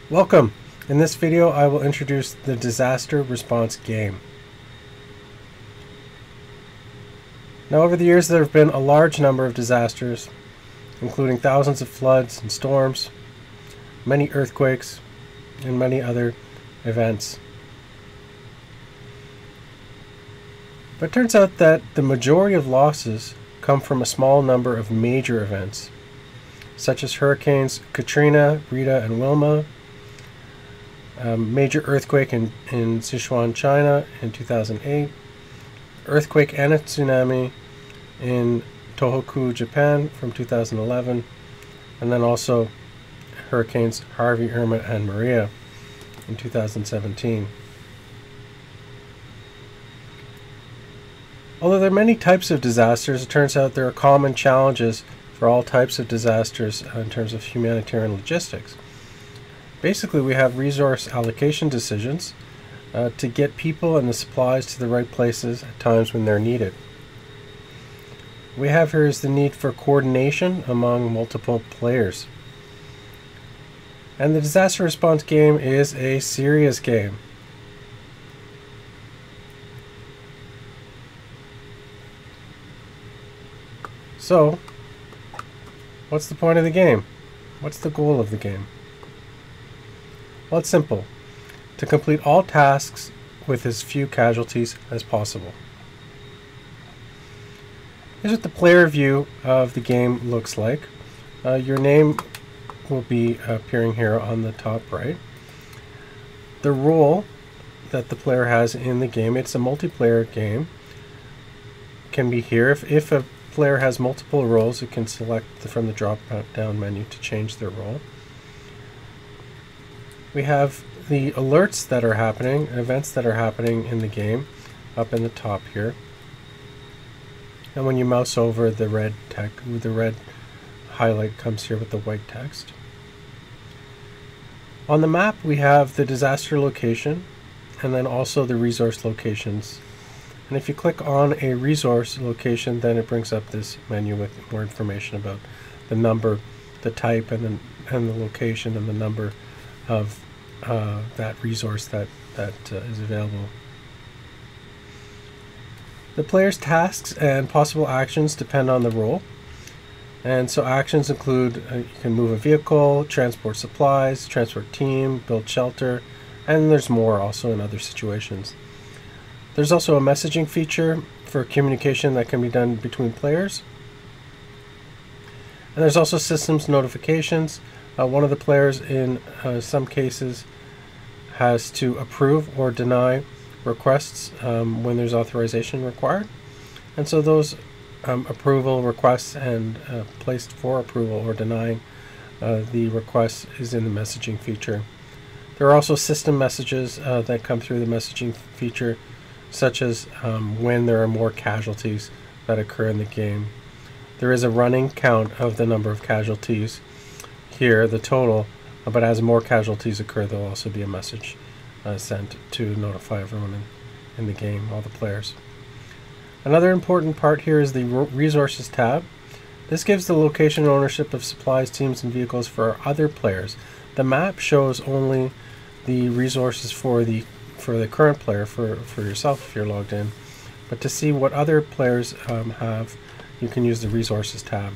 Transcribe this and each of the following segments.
Welcome! In this video I will introduce the disaster response game. Now over the years there have been a large number of disasters, including thousands of floods and storms, many earthquakes, and many other events. But it turns out that the majority of losses come from a small number of major events, such as hurricanes Katrina, Rita, and Wilma, major earthquake in Sichuan, China in 2008, earthquake and a tsunami in Tohoku, Japan from 2011, and then also hurricanes Harvey, Irma, and Maria in 2017. Although there are many types of disasters, it turns out there are common challenges for all types of disasters in terms of humanitarian logistics. Basically, we have resource allocation decisions to get people and the supplies to the right places at times when they're needed. What we have here is the need for coordination among multiple players. And the disaster response game is a serious game. So, what's the point of the game? What's the goal of the game? Well, it's simple: to complete all tasks with as few casualties as possible. Here's what the player view of the game looks like. Your name will be appearing here on the top right. The role that the player has in the game, it's a multiplayer game, can be here. If a player has multiple roles, it can select from the drop-down menu to change their role. We have the alerts that are happening, events that are happening in the game, up in the top here. And when you mouse over, the red highlight comes here with the white text. On the map, we have the disaster location, and then also the resource locations. And if you click on a resource location, then it brings up this menu with more information about the number, the type, and the location, and the number of that resource that is available. The player's tasks and possible actions depend on the role. And so actions include you can move a vehicle, transport supplies, transport team, build shelter, and there's more also in other situations. There's also a messaging feature for communication that can be done between players. And there's also systems notifications. One of the players in some cases has to approve or deny requests when there's authorization required. And so those approval requests and placed for approval or denying the request is in the messaging feature. There are also system messages that come through the messaging feature, such as when there are more casualties that occur in the game. There is a running count of the number of casualties here, the total, but as more casualties occur, there will also be a message sent to notify everyone in the game, all the players. Another important part here is the resources tab. This gives the location and ownership of supplies, teams, and vehicles for other players. The map shows only the resources for the current player, for yourself if you're logged in. But to see what other players have, you can use the resources tab.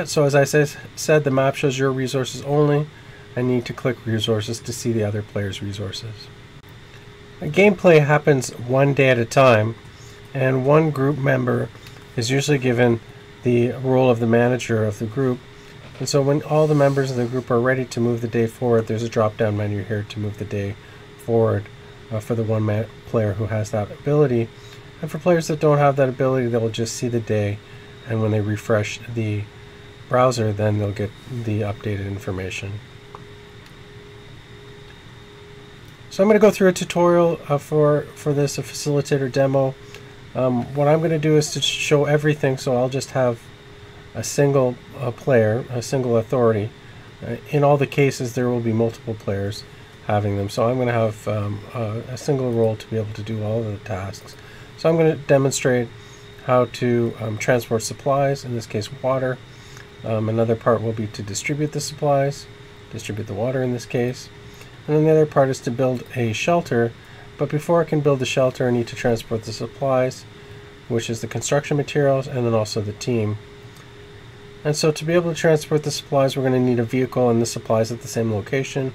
So as I said, the map shows your resources only. I need to click resources to see the other players' resources. Gameplay happens one day at a time, and one group member is usually given the role of the manager of the group. And so when all the members of the group are ready to move the day forward, there's a drop-down menu here to move the day forward for the one player who has that ability. And for players that don't have that ability, they'll just see the day, and when they refresh the browser, then they'll get the updated information. So I'm going to go through a tutorial for this, a facilitator demo. What I'm going to do is to show everything, so I'll just have a single player, a single authority. In all the cases, there will be multiple players having them, so I'm going to have a single role to be able to do all of the tasks. So I'm going to demonstrate how to transport supplies, in this case water. Another part will be to distribute the supplies, distribute the water in this case. And then the other part is to build a shelter, but before I can build the shelter I need to transport the supplies, which is the construction materials and then also the team. And so to be able to transport the supplies we're going to need a vehicle and the supplies at the same location.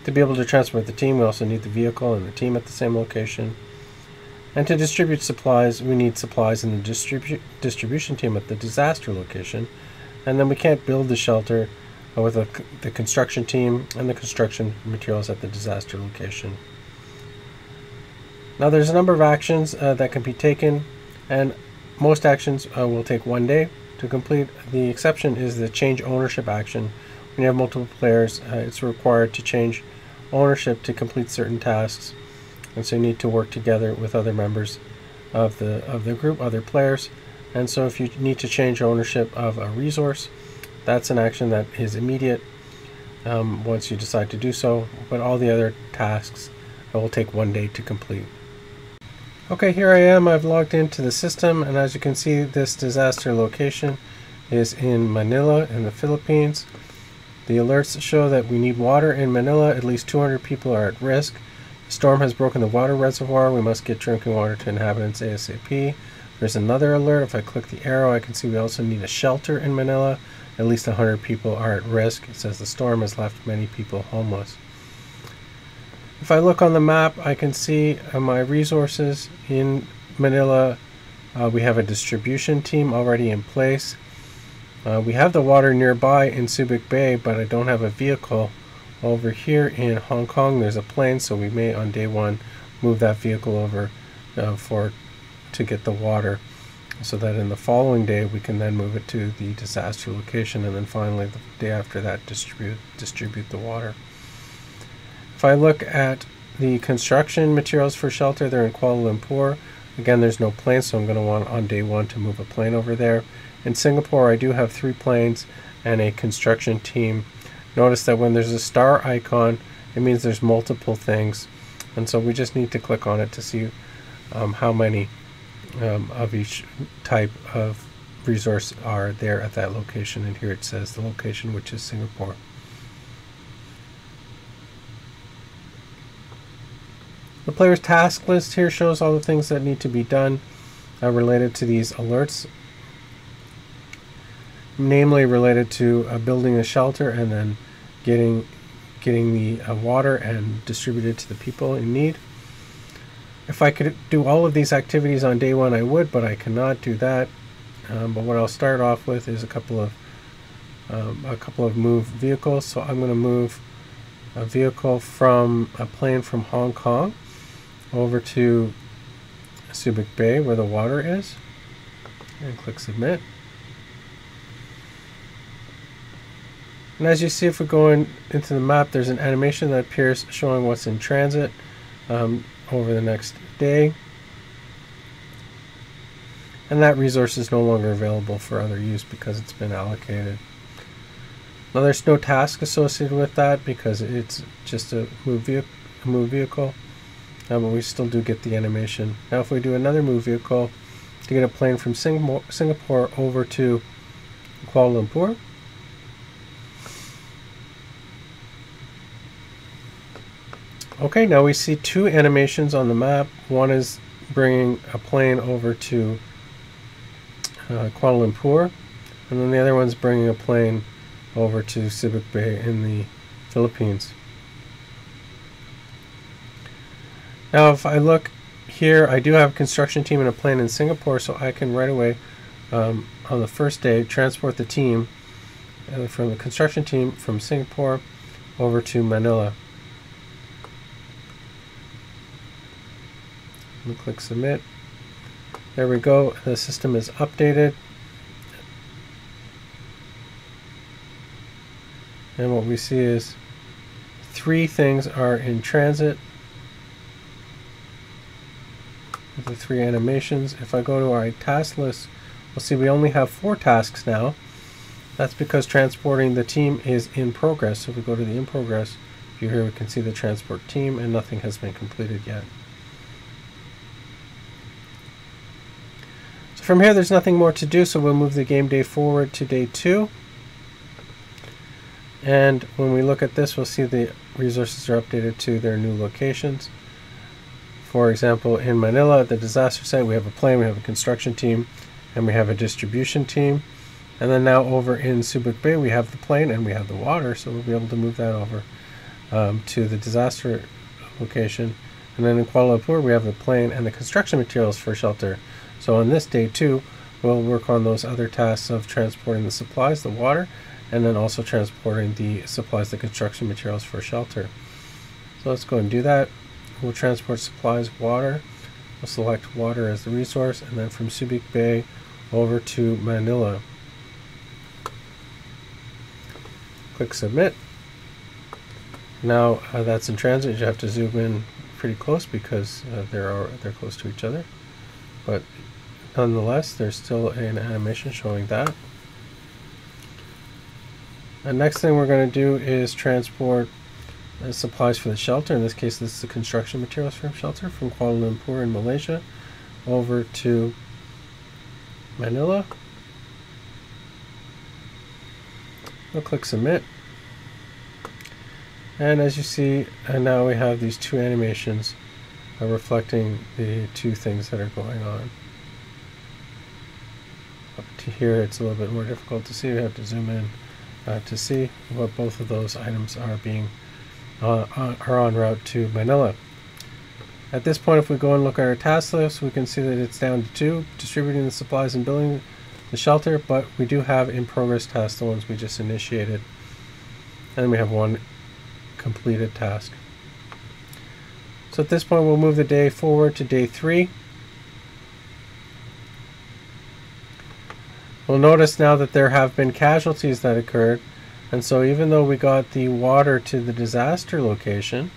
To be able to transport the team we also need the vehicle and the team at the same location. And to distribute supplies we need supplies in the distribution team at the disaster location. And then we can't build the shelter with the construction team and the construction materials at the disaster location. Now there's a number of actions that can be taken, and most actions will take 1 day to complete. The exception is the change ownership action. When you have multiple players, it's required to change ownership to complete certain tasks, and so you need to work together with other members of the group, other players. And so if you need to change ownership of a resource, that's an action that is immediate once you decide to do so, but all the other tasks will take 1 day to complete. Okay, here I am. I've logged into the system, and as you can see, this disaster location is in Manila in the Philippines. The alerts show that we need water in Manila. At least 200 people are at risk. The storm has broken the water reservoir. We must get drinking water to inhabitants ASAP. There's another alert. If I click the arrow, I can see we also need a shelter in Manila. At least 100 people are at risk. It says the storm has left many people homeless. If I look on the map, I can see my resources in Manila. We have a distribution team already in place. We have the water nearby in Subic Bay, but I don't have a vehicle. Over here in Hong Kong, there's a plane, so we may on day 1 move that vehicle over to get the water, so that in the following day we can then move it to the disaster location, and then finally the day after that distribute the water. If I look at the construction materials for shelter, they're in Kuala Lumpur. Again, there's no plane, so I'm going to want on day 1 to move a plane over there. In Singapore, I do have 3 planes and a construction team. Notice that when there's a star icon, it means there's multiple things, and so we just need to click on it to see how many of each type of resource are there at that location. And here it says the location, which is Singapore. The player's task list here shows all the things that need to be done related to these alerts, namely related to building a shelter and then getting the water and distribute it to the people in need. If I could do all of these activities on day 1, I would, but I cannot do that. But what I'll start off with is a couple of move vehicles. So I'm going to move a vehicle from a plane from Hong Kong over to Subic Bay where the water is, and click submit. And as you see, if we go into the map, there's an animation that appears showing what's in transit over the next day, and that resource is no longer available for other use because it's been allocated. Now there's no task associated with that because it's just a move vehicle, but we still do get the animation. Now if we do another move vehicle to get a plane from Singapore over to Kuala Lumpur, okay, now we see 2 animations on the map. One is bringing a plane over to Kuala Lumpur, and then the other one's bringing a plane over to Subic Bay in the Philippines. Now if I look here, I do have a construction team and a plane in Singapore, so I can right away on the first day transport the team from the construction team from Singapore over to Manila. And click submit. There we go. The system is updated. And what we see is 3 things are in transit with the 3 animations. If I go to our task list, we'll see we only have 4 tasks now. That's because transporting the team is in progress. So if we go to the in progress view here, we can see the transport team, and nothing has been completed yet. From here, there's nothing more to do, so we'll move the game day forward to day 2. And when we look at this, we'll see the resources are updated to their new locations. For example, in Manila, at the disaster site, we have a plane, we have a construction team, and we have a distribution team. And then now over in Subic Bay, we have the plane and we have the water, so we'll be able to move that over to the disaster location. And then in Kuala Lumpur, we have the plane and the construction materials for shelter. So on this day too, we'll work on those other tasks of transporting the supplies, the water, and then also transporting the supplies, the construction materials for shelter. So let's go and do that. We'll transport supplies, water. We'll select water as the resource, and then from Subic Bay over to Manila. Click submit. Now that's in transit. You have to zoom in pretty close because they're close to each other. But nonetheless, there's still an animation showing that. The next thing we're going to do is transport supplies for the shelter. In this case, this is the construction materials for shelter from Kuala Lumpur in Malaysia over to Manila. We'll click submit. And as you see, now we have these two animations reflecting the two things that are going on. Up to here, it's a little bit more difficult to see. We have to zoom in to see what both of those items are being are en route to Manila. At this point, if we go and look at our task list, we can see that it's down to 2, distributing the supplies and building the shelter, but we do have in progress tasks, the ones we just initiated, and we have 1 completed task. So at this point, we'll move the day forward to day 3. We'll notice now that there have been casualties that occurred, and so even though we got the water to the disaster location,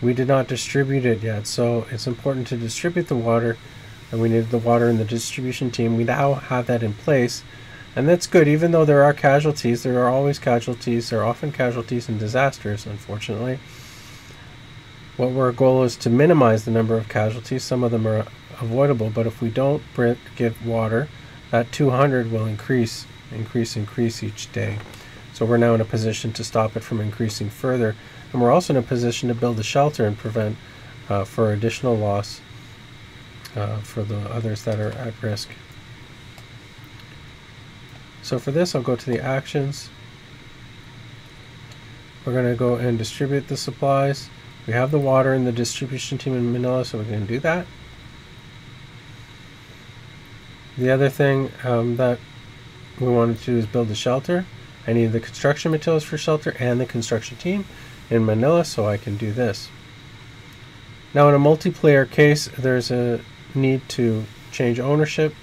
we did not distribute it yet. So it's important to distribute the water, and we needed the water in the distribution team. We now have that in place, and that's good. Even though there are casualties, there are always casualties. There are often casualties in disasters, unfortunately. What our goal is to minimize the number of casualties. Some of them are avoidable, but if we don't give water, that 200 will increase each day. So we're now in a position to stop it from increasing further, and we're also in a position to build a shelter and prevent for additional loss for the others that are at risk. So for this, I'll go to the actions. We're going to go and distribute the supplies. We have the water in the distribution team in Manila, so we're going to do that. The other thing that we wanted to do is build a shelter. I need the construction materials for shelter and the construction team in Manila, so I can do this. Now in a multiplayer case, there's a need to change ownership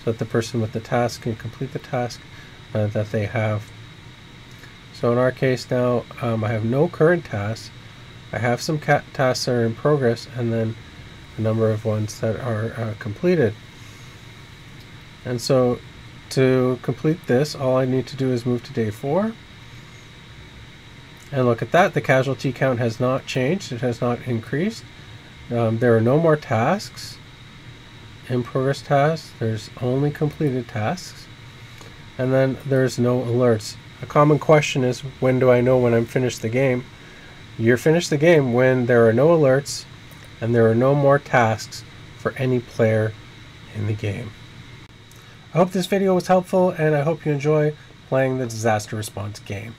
so that the person with the task can complete the task that they have. So in our case now, I have no current tasks. I have some tasks that are in progress, and then a number of ones that are completed. And so to complete this, all I need to do is move to day 4. And look at that, the casualty count has not changed, it has not increased. There are no more tasks, in progress tasks, there's only completed tasks. And then there's no alerts. A common question is, when do I know when I'm finished the game? You're finished the game when there are no alerts and there are no more tasks for any player in the game. I hope this video was helpful, and I hope you enjoy playing the disaster response game.